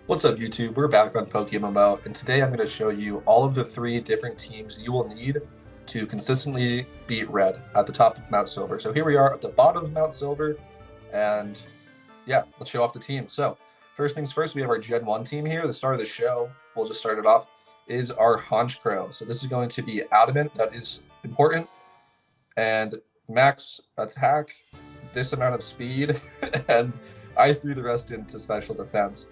What's up, YouTube? We're back on POKEMMO, and today I'm going to show you all of the 3 different teams you will need to consistently beat Red at the top of Mount Silver. So here we are at the bottom of Mount Silver, and yeah, let's show off the team. So first things first, we have our Gen 1 team here. The start of the show, we'll just start it off, is our Honchkrow. So this is going to be Adamant, that is important, and max attack, this amount of speed, and I threw the rest into special defense.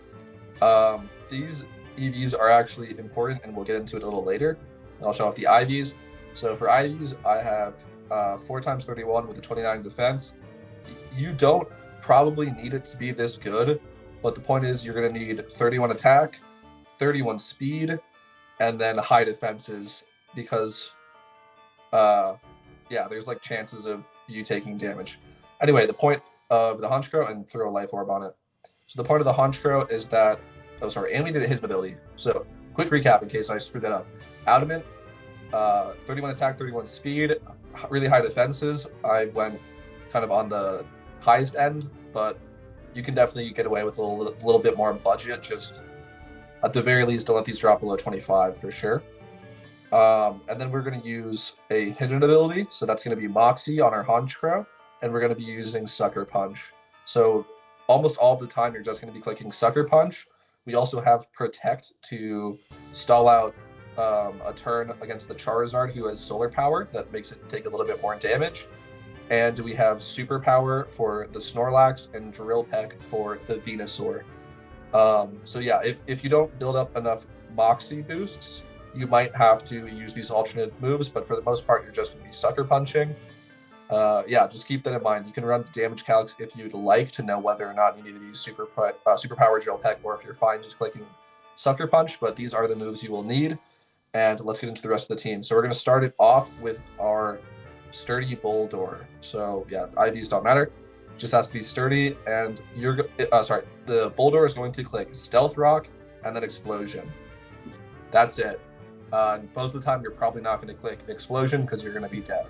These EVs are actually important, and we'll get into it a little later. And I'll show off the IVs. So for IVs, I have 4 times 31 with a 29 defense. You don't probably need it to be this good, but the point is you're going to need 31 attack, 31 speed, and then high defenses because, yeah, there's like chances of you taking damage. Anyway, the point of the Honchkrow, and throw a life orb on it. So the part of the Honchkrow is that, and we did a hidden ability. So quick recap in case I screwed that up. Adamant, 31 attack, 31 speed, really high defenses. I went kind of on the highest end, but you can definitely get away with a little bit more budget. Just at the very least, don't let these drop below 25 for sure. And then we're going to use a hidden ability. So that's going to be Moxie on our Honchkrow, and we're going to be using Sucker Punch. So almost all of the time, you're just going to be clicking Sucker Punch. We also have Protect to stall out a turn against the Charizard, who has Solar Power. That makes it take a little bit more damage. And we have Super Power for the Snorlax and Drill Peck for the Venusaur. So yeah, if you don't build up enough Moxie boosts, you might have to use these alternate moves, but for the most part, you're just going to be Sucker Punching. Yeah, just keep that in mind. You can run the damage calcs if you'd like to know whether or not you need to use Super Power Drill Peck, or if you're fine just clicking Sucker Punch, but these are the moves you will need. And let's get into the rest of the team. So we're going to start it off with our Sturdy Boldore. So yeah, IVs don't matter. It just has to be sturdy, and the Boldore is going to click Stealth Rock and then Explosion. That's it. Most of the time, you're probably not going to click Explosion because you're going to be dead.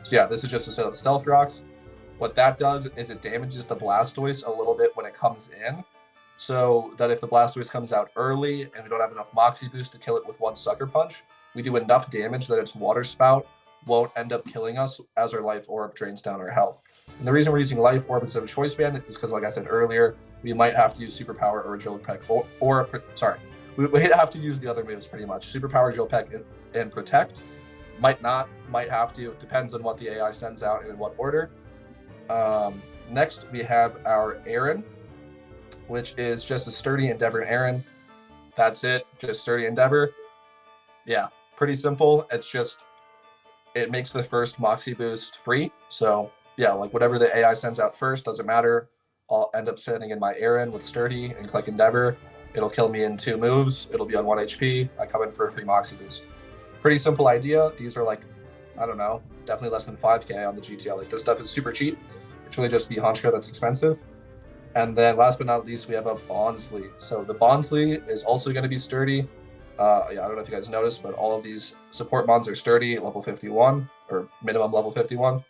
So yeah, this is just a set of Stealth Rocks. What that does is it damages the Blastoise a little bit when it comes in, so that if the Blastoise comes out early and we don't have enough Moxie boost to kill it with one Sucker Punch, we do enough damage that its Water Spout won't end up killing us as our Life Orb drains down our health. And the reason we're using Life Orb instead of Choice Band is because, like I said earlier, we might have to use Super Power or Drill Peck, we have to use the other moves pretty much. Super Power, Drill Peck, and Protect. Might not, might have to. It depends on what the AI sends out and in what order. Next, we have our Aaron, which is just a Sturdy Endeavor Aaron. That's it, just Sturdy Endeavor. Yeah, pretty simple. It's just, it makes the first Moxie boost free. So yeah, like whatever the AI sends out first, doesn't matter. I'll end up sending in my Aaron with Sturdy and click Endeavor. It'll kill me in 2 moves. It'll be on 1 HP. I come in for a free Moxie boost. Pretty simple idea. These are like, I don't know, definitely less than 5K on the GTL. Like, this stuff is super cheap. It's really just the Honchkrow that's expensive. And then last but not least, we have a Bonsly. So the Bonsly is also going to be sturdy. Yeah, I don't know if you guys noticed, but all of these support mons are sturdy, level 51, or minimum level 51.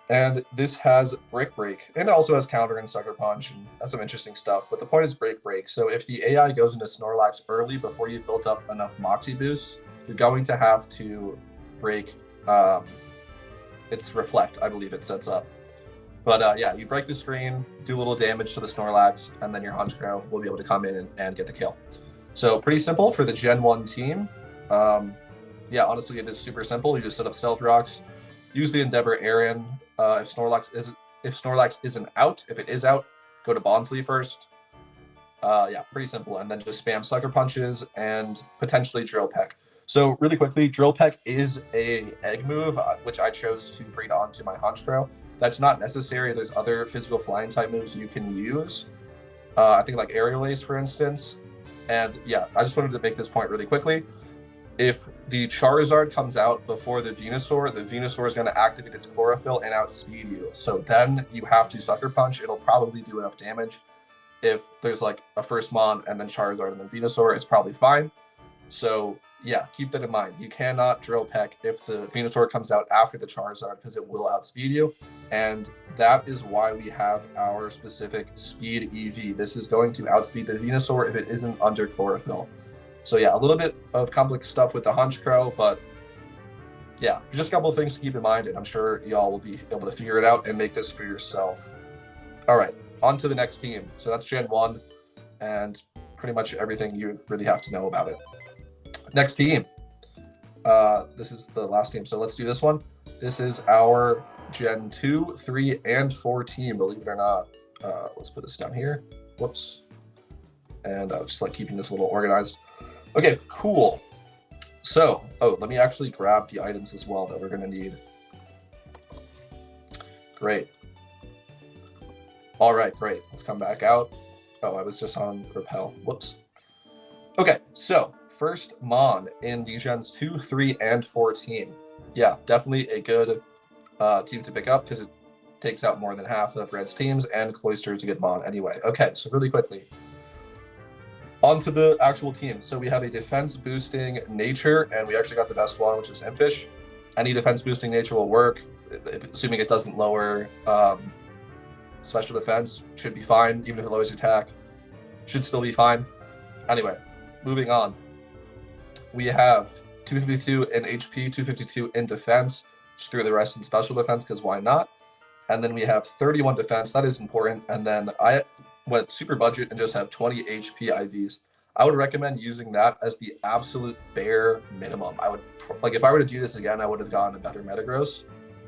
And this has Break, and it also has Counter and Sucker Punch, and that's some interesting stuff. But the point is Break. So if the AI goes into Snorlax early before you've built up enough Moxie boosts, you're going to have to break its Reflect, I believe it sets up. But yeah, you break the screen, do a little damage to the Snorlax, and then your Honchkrow will be able to come in and get the kill. So pretty simple for the Gen 1 team. Yeah, honestly, it is super simple. You just set up Stealth Rocks, use the Endeavor Aaron. If Snorlax isn't out, if it is out, go to Bonsly first. Yeah, pretty simple. And then just spam Sucker Punches and potentially Drill Peck. So really quickly, Drill Peck is a egg move, which I chose to breed onto my Honchkrow. That's not necessary. There's other physical flying type moves you can use. I think like Aerial Ace, for instance. And yeah, I just wanted to make this point really quickly. If the Charizard comes out before the Venusaur is going to activate its Chlorophyll and outspeed you. So then you have to Sucker Punch. It'll probably do enough damage. If there's like a first Mon and then Charizard and then Venusaur, it's probably fine. So yeah, keep that in mind. You cannot drill peck if the Venusaur comes out after the Charizard because it will outspeed you. And that is why we have our specific speed EV. This is going to outspeed the Venusaur if it isn't under chlorophyll. So yeah, a little bit of complex stuff with the Honchkrow, but yeah, just a couple of things to keep in mind, and I'm sure y'all will be able to figure it out and make this for yourself. All right, on to the next team. So that's Gen 1, and pretty much everything you really have to know about it. Next team. This is the last team, so let's do this one. This is our Gen 2, 3, and 4 team, believe it or not. Let's put this down here. Whoops. And just like keeping this a little organized. Okay, cool. So, let me actually grab the items as well that we're going to need. Great. All right, great. Let's come back out. Oh, I was just on Repel. Whoops. Okay, so first Mon in the Gens 2, 3, and 4 team. Yeah, definitely a good team to pick up because it takes out more than half of Red's teams, and Cloyster is a good Mon anyway. Okay, so really quickly. On to the actual team. So we have a defense boosting nature, and we actually got the best one, which is Impish. Any defense boosting nature will work, assuming it doesn't lower special defense. Should be fine, even if it lowers attack. Should still be fine. Anyway, moving on. We have 252 in HP, 252 in defense. Just threw the rest in special defense because why not? And then we have 31 defense. That is important. And then I went super budget and just have 20 HP IVs. I would recommend using that as the absolute bare minimum. I would, like, if I were to do this again, I would have gotten a better Metagross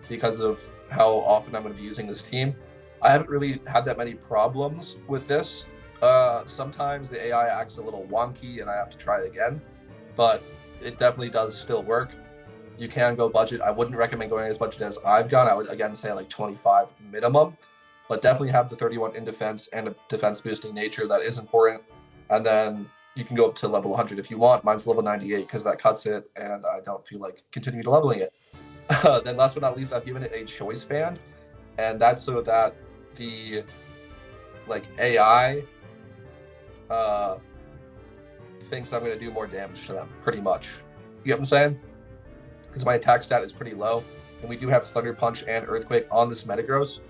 because of how often I'm going to be using this team. I haven't really had that many problems with this. Sometimes the AI acts a little wonky and I have to try again, but it definitely does still work. You can go budget. I wouldn't recommend going as budget as I've gone. I would, again, say like 25 minimum. But definitely have the 31 in defense and a defense boosting nature. That is important. And then you can go up to level 100 if you want. Mine's level 98 because that cuts it, and I don't feel like continuing to leveling it. Then last but not least, I've given it a choice band, and that's so that the AI thinks I'm going to do more damage to them, pretty much. You know what I'm saying? Because my attack stat is pretty low, and we do have Thunder Punch and Earthquake on this Metagross,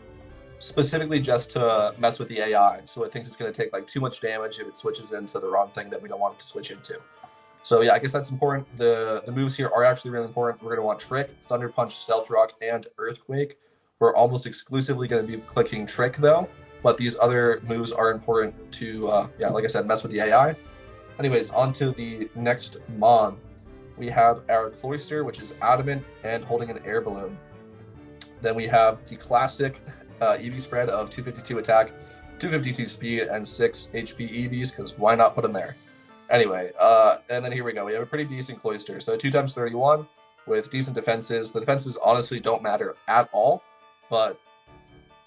specifically just to mess with the AI, so it thinks it's going to take like too much damage if it switches into the wrong thing that we don't want it to switch into. So yeah, I guess that's important. The moves here are actually really important. We're going to want Trick, Thunder Punch, Stealth Rock, and Earthquake. We're almost exclusively going to be clicking Trick though, but these other moves are important to, yeah, like I said, mess with the AI. Anyways, on to the next Mon. We have our Cloyster, which is Adamant and holding an air balloon. Then we have the classic EV spread of 252 attack, 252 speed, and 6 HP EVs, because why not put them there? Anyway, and then here we go. We have a pretty decent Cloyster. So 2 times 31 with decent defenses. The defenses honestly don't matter at all, but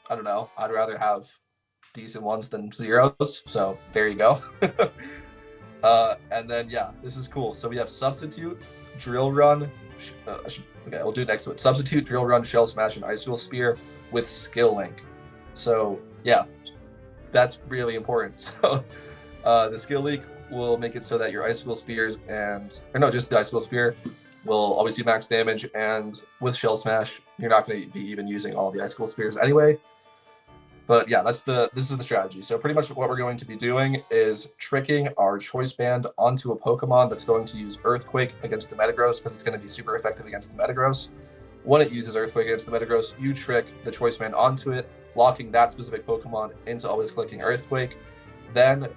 I don't know. I'd rather have decent ones than zeros. So there you go. And then, yeah, this is cool. So we have Substitute, Drill Run. Okay, we'll do it next to it. Substitute, Drill Run, Shell Smash, and Icicle Spear with Skill Link. So, yeah, that's really important. So, the Skill Link will make it so that your Icicle Spears just the Icicle Spear will always do max damage. And with Shell Smash, you're not going to be even using all the Icicle Spears anyway. But yeah, this is the strategy. So pretty much what we're going to be doing is tricking our Choice Band onto a Pokemon that's going to use Earthquake against the Metagross because it's going to be super effective against the Metagross. When it uses Earthquake against the Metagross, you trick the Choice Band onto it, locking that specific Pokemon into always clicking Earthquake. Then,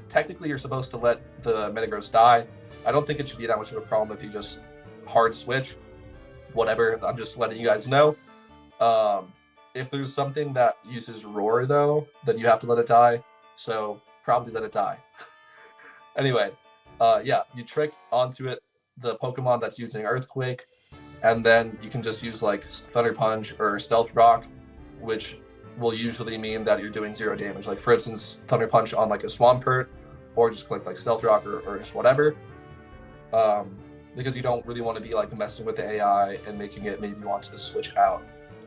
technically, you're supposed to let the Metagross die. I don't think it should be that much of a problem if you just hard switch. Whatever, I'm just letting you guys know. If there's something that uses Roar, though, then you have to let it die. So probably let it die. Anyway, yeah, you trick onto it the Pokemon that's using Earthquake, and then you can just use like Thunder Punch or Stealth Rock, which will usually mean that you're doing 0 damage. Like for instance, Thunder Punch on like a Swampert, or just click like Stealth Rock or just whatever. Because you don't really want to be like messing with the AI and making it maybe want to switch out.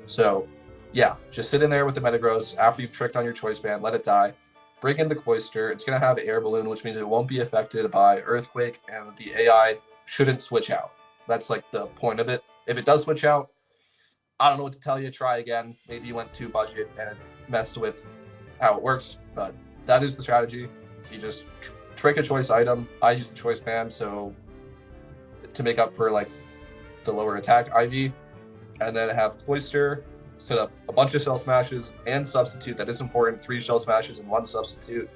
So yeah, just sit in there with the Metagross after you've tricked on your Choice Band, let it die, bring in the Cloister. It's going to have Air Balloon, which means it won't be affected by Earthquake, and the AI shouldn't switch out. That's like the point of it. If it does switch out, I don't know what to tell you. Try again. Maybe you went too budget and messed with how it works, but that is the strategy. You just trick a choice item. I use the choice band, so to make up for like the lower attack IV, and then have Cloister set up a bunch of shell smashes and substitute. That is important. 3 shell smashes and 1 substitute,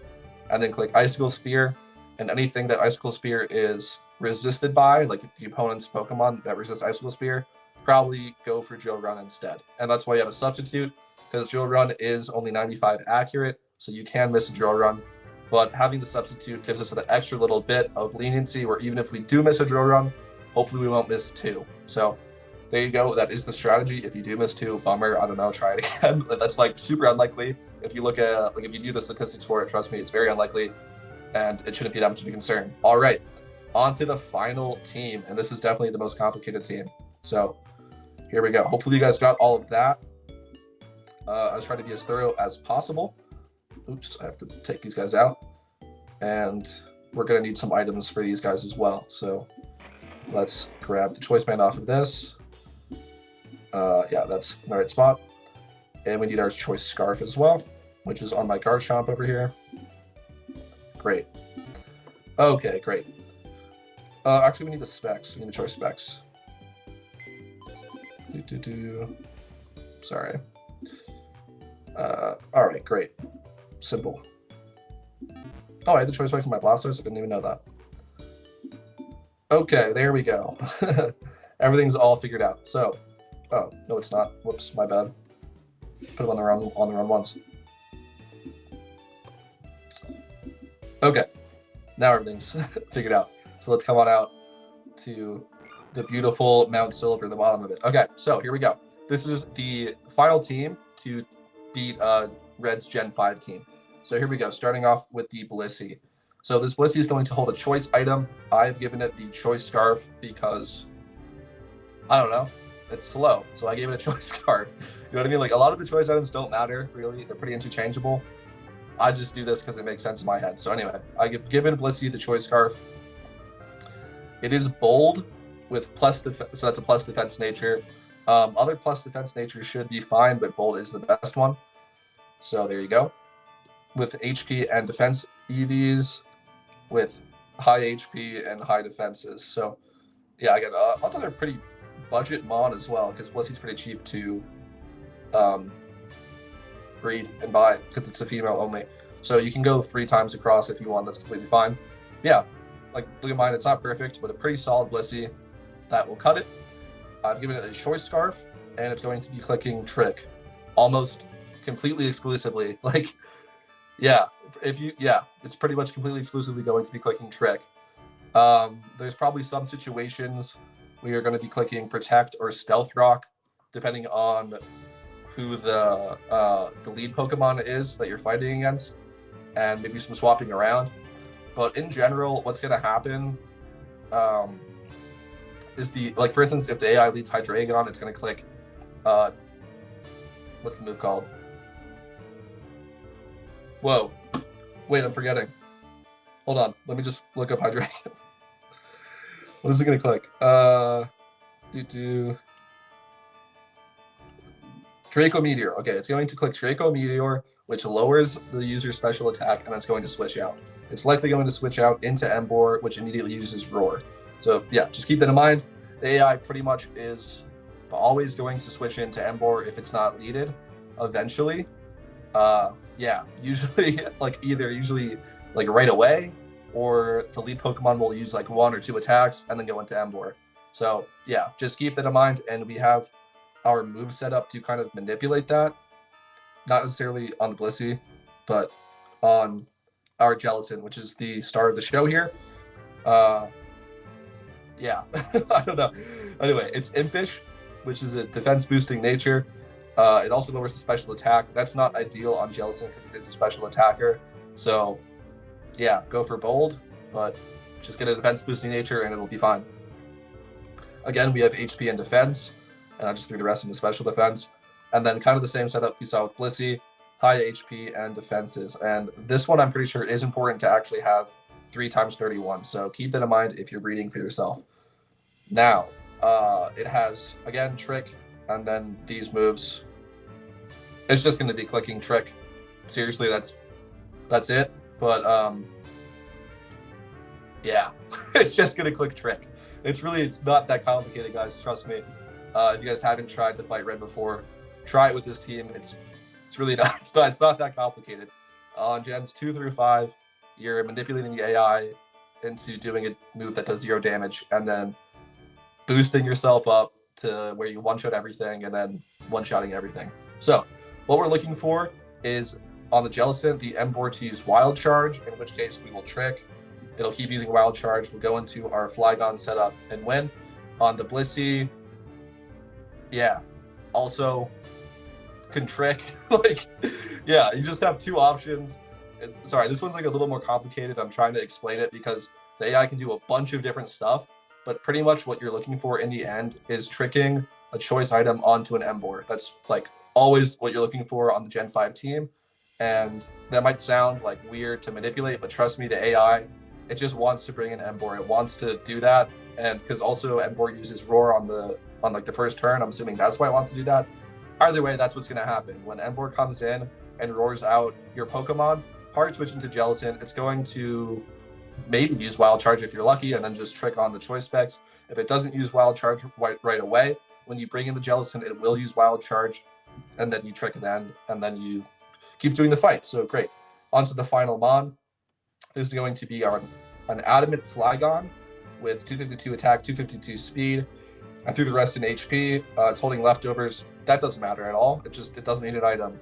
and then click Icicle Spear, and anything that Icicle Spear is resisted by, like the opponent's Pokemon that resist Icicle Spear, probably go for Drill Run instead. And that's why you have a substitute, because Drill Run is only 95 accurate, so you can miss a Drill Run. But having the substitute gives us an extra little bit of leniency where even if we do miss a Drill Run, hopefully we won't miss 2. So there you go. That is the strategy. If you do miss 2, bummer. I don't know. Try it again. That's like super unlikely. If you look at, like, if you do the statistics for it, trust me, it's very unlikely, and it shouldn't be that much of a concern. All right, on to the final team, and this is definitely the most complicated team. So here we go. Hopefully you guys got all of that. I was trying to be as thorough as possible. Oops, I have to take these guys out, and we're gonna need some items for these guys as well. So let's grab the choice band off of this. Yeah, that's the right spot. And we need our choice scarf as well, which is on my guard shop over here. Great. Okay, great. Actually, we need the specs. We need the choice specs. Sorry. All right, great. Simple. Oh, I had the choice specs in my Blastoise. I didn't even know that. Okay, there we go. Everything's all figured out. So, oh no, it's not. Whoops, my bad. Put it on the wrong ones. Okay, now everything's figured out. So let's come on out to the beautiful Mount Silver, the bottom of it. Okay, so here we go. This is the final team to beat Red's Gen 5 team. So here we go, starting off with the Blissey. So this Blissey is going to hold a choice item. I've given it the choice scarf because, I don't know, it's slow. So I gave it a choice scarf. You know what I mean? Like, a lot of the choice items don't matter, really. They're pretty interchangeable. I just do this because it makes sense in my head. So anyway, I've given Blissey the choice scarf. It is bold with plus defense, so that's a plus defense nature. Other plus defense natures should be fine, but bold is the best one. So there you go. With HP and defense EVs, with high HP and high defenses. So yeah, I get another pretty budget mod as well, because Blissey's pretty cheap to breed and buy because it's a female only. So you can go 3 times across if you want. That's completely fine. Yeah, like, look at mine. It's not perfect, but a pretty solid Blissey that will cut it. I've given it a choice scarf, and it's going to be clicking Trick almost completely exclusively. Like, yeah, it's pretty much completely exclusively going to be clicking Trick. There's probably some situations where you're going to be clicking Protect or Stealth Rock, depending on who the lead Pokemon is that you're fighting against, and maybe some swapping around. But in general, what's going to happen is like, for instance, if the AI leads Hydreigon, it's going to click, what's the move called? Whoa. Wait, I'm forgetting. Hold on. Let me just look up Hydreigon. What is it going to click? Draco Meteor. Okay, it's going to click Draco Meteor, which lowers the user's special attack, and that's going to switch out. It's likely going to switch out into Emboar, which immediately uses Roar. So yeah, just keep that in mind. The AI pretty much is always going to switch into Emboar if it's not leaded eventually. Yeah, usually like right away, or the lead Pokemon will use like 1 or 2 attacks and then go into Emboar. So yeah, just keep that in mind, and we have our move set up to kind of manipulate that. Not necessarily on the Blissey, but on our Jellicent, which is the star of the show here. Yeah, I don't know. Anyway, it's Impish, which is a defense boosting nature. It also lowers the special attack. That's not ideal on Jellicent because it is a special attacker. So yeah, go for bold, but just get a defense boosting nature and it'll be fine. Again, we have HP and defense, and I just threw the rest into special defense. And then kind of the same setup we saw with Blissey. high HP and defenses. And this one I'm pretty sure is important to actually have 3 times 31. So keep that in mind if you're breeding for yourself. Now, it has, again, Trick, and then these moves. It's just going to be clicking Trick. Seriously, that's it. But, yeah, it's just going to click Trick. It's not that complicated, guys. Trust me. If you guys haven't tried to fight red before, try it with this team. It's really not. It's not that complicated. On gens 2 through 5, you're manipulating the AI into doing a move that does 0 damage, and then boosting yourself up to where you one-shot everything, and then one-shotting everything. So, what we're looking for is on the Jellicent, the Emboar to use Wild Charge, in which case we will Trick. It'll keep using Wild Charge. We'll go into our Flygon setup and win. On the Blissey, yeah, also can Trick. Like, yeah, you just have 2 options. Sorry, this one's like a little more complicated. I'm trying to explain it because the AI can do a bunch of different stuff, but pretty much what you're looking for in the end is tricking a choice item onto an Emboar. That's like always what you're looking for on the Gen 5 team. And that might sound like weird to manipulate, but trust me, the AI, it just wants to bring an Emboar. It wants to do that. And because also Emboar uses Roar on like the first turn, I'm assuming that's why it wants to do that. Either way, that's what's going to happen. When Emboar comes in and roars out your Pokemon, hard switch into Jellicent, it's going to maybe use Wild Charge if you're lucky, and then just Trick on the choice specs. If it doesn't use Wild Charge right away, when you bring in the Jellicent, it will use Wild Charge, and then you Trick again, and then you keep doing the fight. So great. On to the final Mon. This is going to be an Adamant Flygon with 252 attack, 252 speed. I threw the rest in HP. It's holding leftovers. That doesn't matter at all. It doesn't need an item.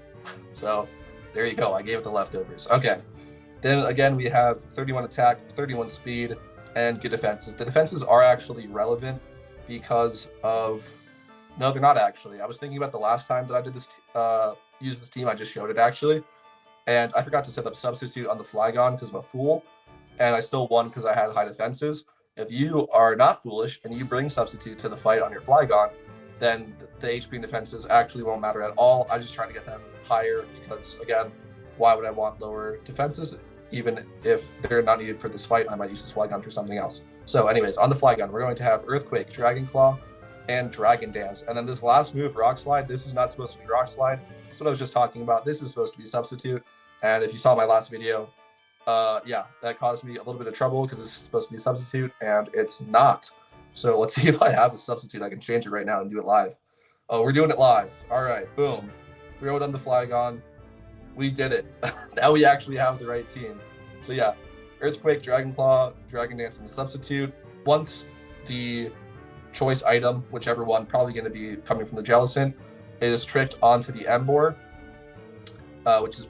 So there you go. I gave it the leftovers. Okay. Then again, we have 31 attack, 31 speed, and good defenses. The defenses are actually relevant because of... No, they're not actually. I was thinking about the last time that I did this, use this team. I just showed it actually. And I forgot to set up Substitute on the Flygon because I'm a fool. And I still won because I had high defenses. If you are not foolish and you bring Substitute to the fight on your Flygon, then the HP and defenses actually won't matter at all. I'm just trying to get them higher because, again, why would I want lower defenses? Even if they're not needed for this fight, I might use this Flygon for something else. So anyways, on the Flygon, we're going to have Earthquake, Dragon Claw, and Dragon Dance. And then this last move, Rock Slide, this is not supposed to be Rock Slide. That's what I was just talking about. This is supposed to be Substitute. And if you saw my last video, yeah, that caused me a little bit of trouble because this is supposed to be Substitute, and it's not. So let's see if I have a Substitute. I can change it right now and do it live. Oh, we're doing it live. All right, boom. Throw it on the Flygon. We did it. Now we actually have the right team. So yeah, Earthquake, Dragon Claw, Dragon Dance, and Substitute. Once the choice item, whichever one, probably going to be coming from the Jellicent, is tricked onto the Emboar, which is,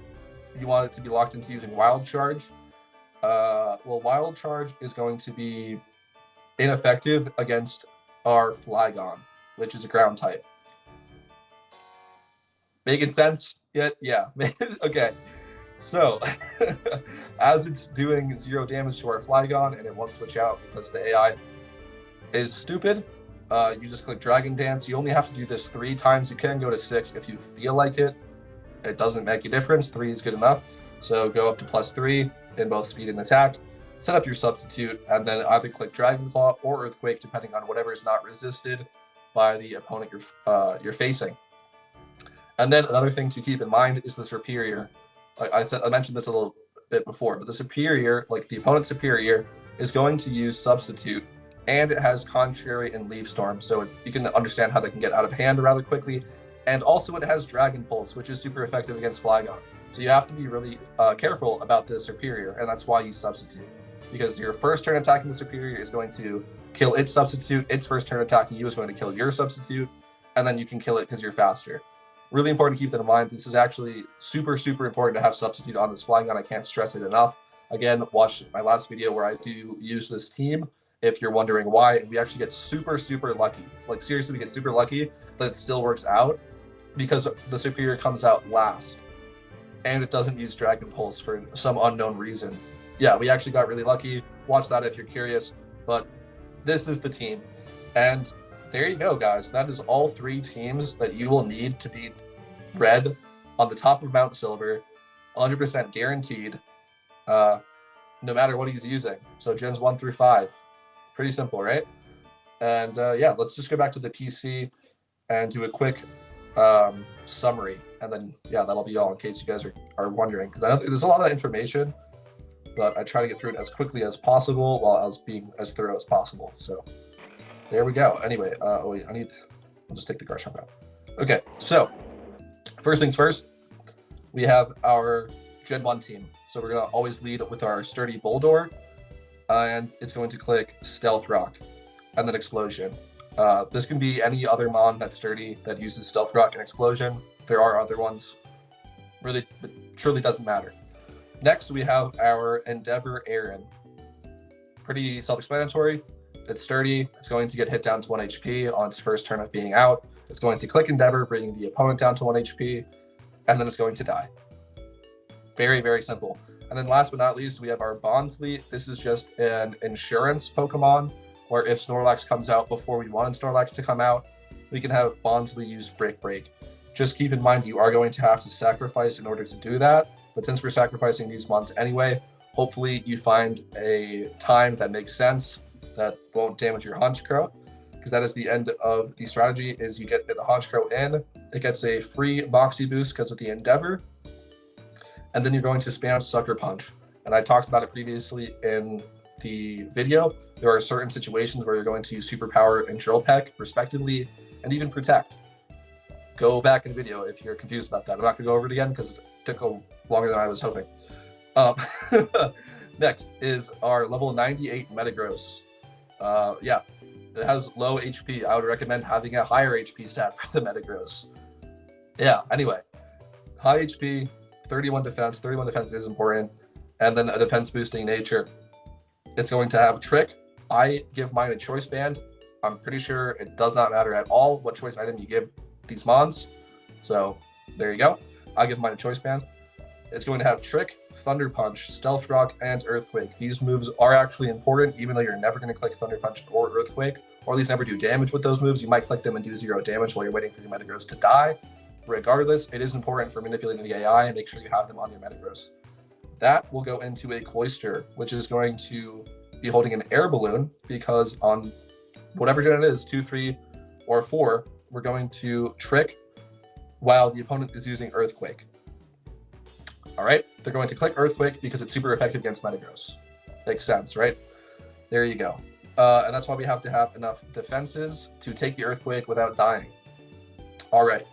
you want it to be locked into using Wild Charge. Well, Wild Charge is going to be ineffective against our Flygon, which is a ground type. Making sense yet? Yeah. Okay. So, as it's doing 0 damage to our Flygon and it won't switch out because the AI is stupid, you just click Dragon Dance. You only have to do this 3 times. You can go to 6 if you feel like it. It doesn't make a difference. 3 is good enough. So go up to +3 in both speed and attack. Set up your Substitute, and then either click Dragon Claw or Earthquake, depending on whatever is not resisted by the opponent you're facing. And then another thing to keep in mind is the Superior. Like I mentioned this a little bit before, but the Superior, like the opponent's Superior, is going to use Substitute, and it has Contrary and Leaf Storm, so you can understand how they can get out of hand rather quickly. And also it has Dragon Pulse, which is super effective against Flygon. So you have to be really careful about the Superior, and that's why you Substitute. Because your first turn attacking the Superior is going to kill its Substitute, its first turn attacking you is going to kill your Substitute, and then you can kill it because you're faster. Really important to keep that in mind. This is actually super, super important to have Substitute on this Flygon. I can't stress it enough. Again, watch my last video where I do use this team if you're wondering why. And we actually get super, super lucky. It's like, seriously, we get super lucky that it still works out because the Superior comes out last. And it doesn't use Dragon Pulse for some unknown reason. Yeah, we actually got really lucky. Watch that if you're curious. But this is the team. And there you go, guys. That is all 3 teams that you will need to beat Red on the top of Mount Silver, 100% guaranteed, no matter what he's using. So gens 1 through 5. Pretty simple, right? And yeah, let's just go back to the PC and do a quick summary. And then, yeah, that'll be all in case you guys are wondering. Because I know there's a lot of information, but I try to get through it as quickly as possible while I was being as thorough as possible. So there we go. Anyway, wait, I'll just take the Garchomp out. Okay, so first things first, we have our Gen 1 team. So we're going to always lead with our Sturdy Boldore, and it's going to click Stealth Rock, and then Explosion. This can be any other mon that's sturdy that uses Stealth Rock and Explosion. There are other ones. Really, it truly doesn't matter. Next, we have our Endeavor RERUN. Pretty self-explanatory. It's sturdy. It's going to get hit down to 1 HP on its first turn of being out. It's going to click Endeavor, bringing the opponent down to 1 HP, and then it's going to die. Very, very simple. And then last but not least, we have our Bonsly. This is just an insurance Pokemon, where if Snorlax comes out before we wanted Snorlax to come out, we can have Bonsly use Brick Break. Just keep in mind you are going to have to sacrifice in order to do that, but since we're sacrificing these mons anyway, hopefully you find a time that makes sense that won't damage your Honchkrow, because that is the end of the strategy, is you get the Honchkrow in, it gets a free Moxie boost because of the Endeavor, and then you're going to spam Sucker Punch. And I talked about it previously in the video. There are certain situations where you're going to use Superpower and Drill Peck, respectively, and even Protect. Go back in the video if you're confused about that. I'm not going to go over it again because it took longer than I was hoping. Next is our level 98 Metagross. Yeah, it has low HP. I would recommend having a higher HP stat for the Metagross. Yeah, anyway, high HP, 31 defense. 31 defense is important. And then a defense boosting nature. It's going to have Trick. I give mine a choice band. I'm pretty sure it does not matter at all what choice item you give these mons. So there you go. I give mine a choice band. It's going to have Trick, Thunder Punch, Stealth Rock, and Earthquake. These moves are actually important, even though you're never going to click Thunder Punch or Earthquake, or at least never do damage with those moves. You might click them and do 0 damage while you're waiting for your Metagross to die. Regardless, it is important for manipulating the AI, and make sure you have them on your Metagross. That will go into a Cloyster, which is going to be holding an air balloon, because on whatever gen it is, 2, 3, or 4, we're going to Trick while the opponent is using Earthquake. All right, they're going to click Earthquake because it's super effective against Metagross. Makes sense, right? There you go. And that's why we have to have enough defenses to take the Earthquake without dying. All right,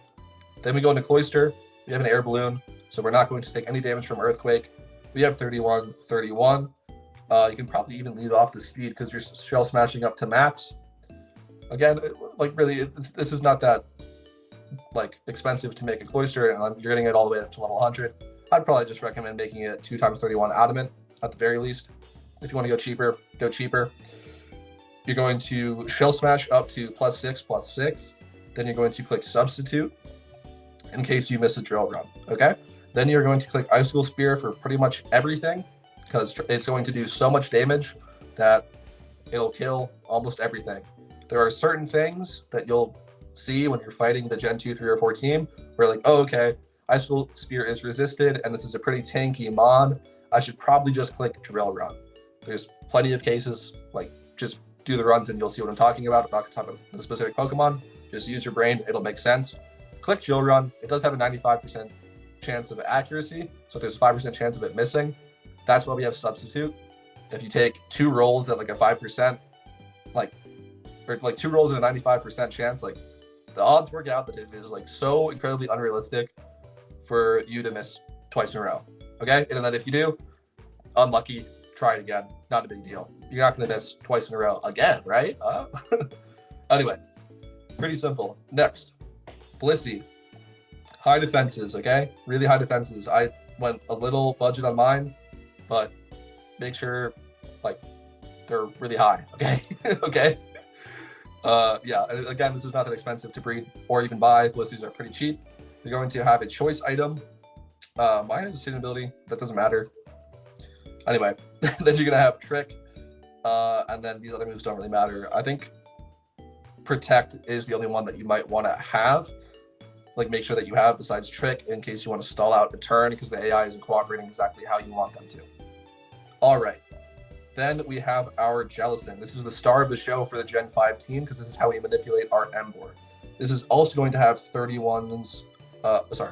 then we go into Cloyster. We have an air balloon, so we're not going to take any damage from Earthquake. We have 31, 31. You can probably even lead off the speed because you're shell smashing up to max. Again, like really, this is not that like expensive to make a Cloyster, and you're getting it all the way up to level 100. I'd probably just recommend making it 2 times 31 Adamant at the very least. If you want to go cheaper, go cheaper. You're going to shell smash up to +6, +6. Then you're going to click Substitute in case you miss a drill run. Okay. Then you're going to click Icicle Spear for pretty much everything, because it's going to do so much damage that it'll kill almost everything. There are certain things that you'll see when you're fighting the Gen 2, 3, or 4 team where like, oh, okay, Icicle Spear is resisted, and this is a pretty tanky mon. I should probably just click Drill Run. There's plenty of cases, like just do the runs and you'll see what I'm talking about. I'm not going to talk about the specific Pokemon. Just use your brain, it'll make sense. Click Drill Run. It does have a 95% chance of accuracy, so there's a 5% chance of it missing. That's why we have Substitute. If you take 2 rolls at like a 5%, or 2 rolls at a 95% chance, like the odds work out that it is like so incredibly unrealistic for you to miss twice in a row. Okay, and then if you do, unlucky, try it again. Not a big deal. You're not going to miss twice in a row again, right? Anyway, pretty simple. Next, Blissey. High defenses, okay? Really high defenses. I went a little budget on mine, but make sure like they're really high, okay? Okay. Yeah, and again, this is not that expensive to breed or even buy. Blissey's are pretty cheap. You're going to have a choice item. Mine has sustainability. That doesn't matter. Anyway, then you're going to have Trick, and then these other moves don't really matter. I think Protect is the only one that you might want to have. like make sure that you have besides Trick in case you want to stall out a turn because the AI isn't cooperating exactly how you want them to. All right. Then we have our Jellicent. This is the star of the show for the Gen 5 team because this is how we manipulate our M-board. This is also going to have 31s.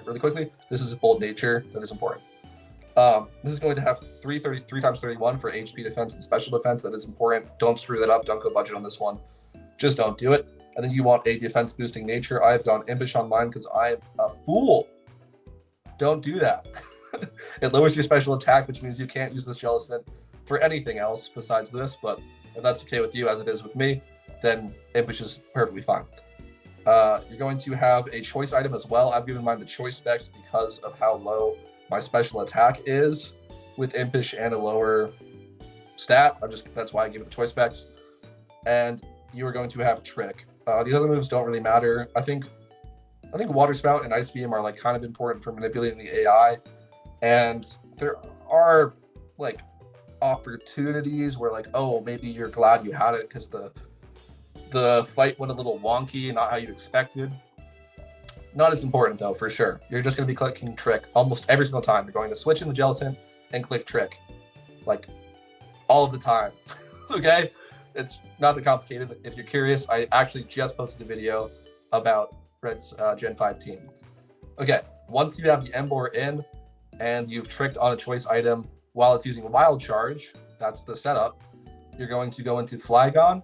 Really quickly, this is a bold nature that is important. This is going to have 3 times 31 for HP defense and special defense. That is important. Don't screw that up. Don't go budget on this one. Just don't do it. And then you want a defense boosting nature. I've gone Impish on mine because I'm a fool. Don't do that. It lowers your special attack, which means you can't use this Jellicent for anything else besides this. But if that's okay with you, as it is with me, then Impish is perfectly fine. You're going to have a choice item as well. I've given mine the choice specs because of how low my special attack is with Impish and a lower stat. That's why I give it the choice specs. And you are going to have Trick. These other moves don't really matter. I think Water Spout and Ice Beam are like kind of important for manipulating the AI. And there are like opportunities where like, oh, maybe you're glad you had it because the fight went a little wonky, not how you'd expected. Not as important though, for sure. You're just going to be clicking Trick almost every single time. You're going to switch in the Jellicent and click Trick, like all of the time. Okay, it's not that complicated. If you're curious, I actually just posted a video about Red's Gen 5 team. Okay, once you have the Embor in and you've tricked on a choice item while it's using Wild Charge, that's the setup. You're going to go into Flygon,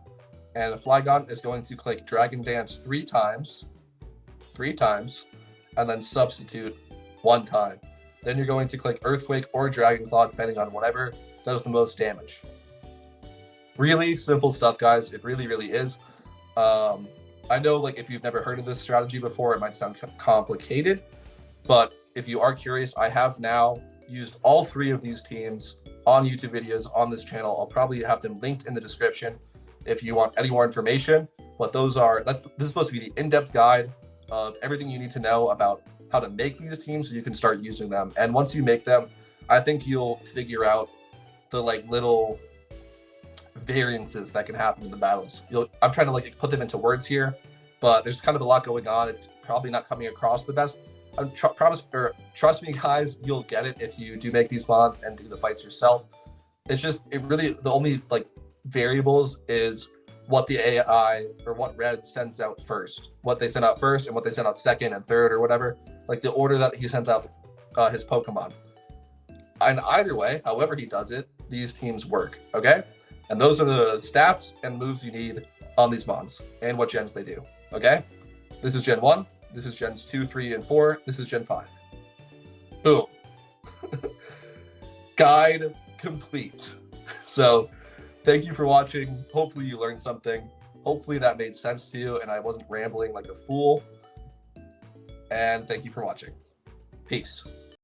and Flygon is going to click Dragon Dance 3 times, and then substitute 1 time. Then you're going to click Earthquake or Dragon Claw, depending on whatever does the most damage. Really simple stuff, guys. It really, really is. I know, like, if you've never heard of this strategy before, it might sound complicated, but if you are curious, I have now used all 3 of these teams on YouTube videos on this channel. I'll probably have them linked in the description if you want any more information. But this is supposed to be the in-depth guide of everything you need to know about how to make these teams so you can start using them. And once you make them, I think you'll figure out the like little variances that can happen in the battles. I'm trying to like put them into words here, but there's kind of a lot going on. It's probably not coming across the best. Trust me, guys, you'll get it if you do make these mods and do the fights yourself. The only like variables is what the AI or what Red sends out first, what they send out first and what they send out second and third or whatever, like the order that he sends out his Pokemon. And either way, however he does it, these teams work, okay? And those are the stats and moves you need on these mods and what gens they do, okay? This is Gen 1, this is Gens 2, 3, and 4, this is Gen 5. Boom. Guide complete. So, thank you for watching. Hopefully you learned something. Hopefully that made sense to you and I wasn't rambling like a fool. And thank you for watching. Peace.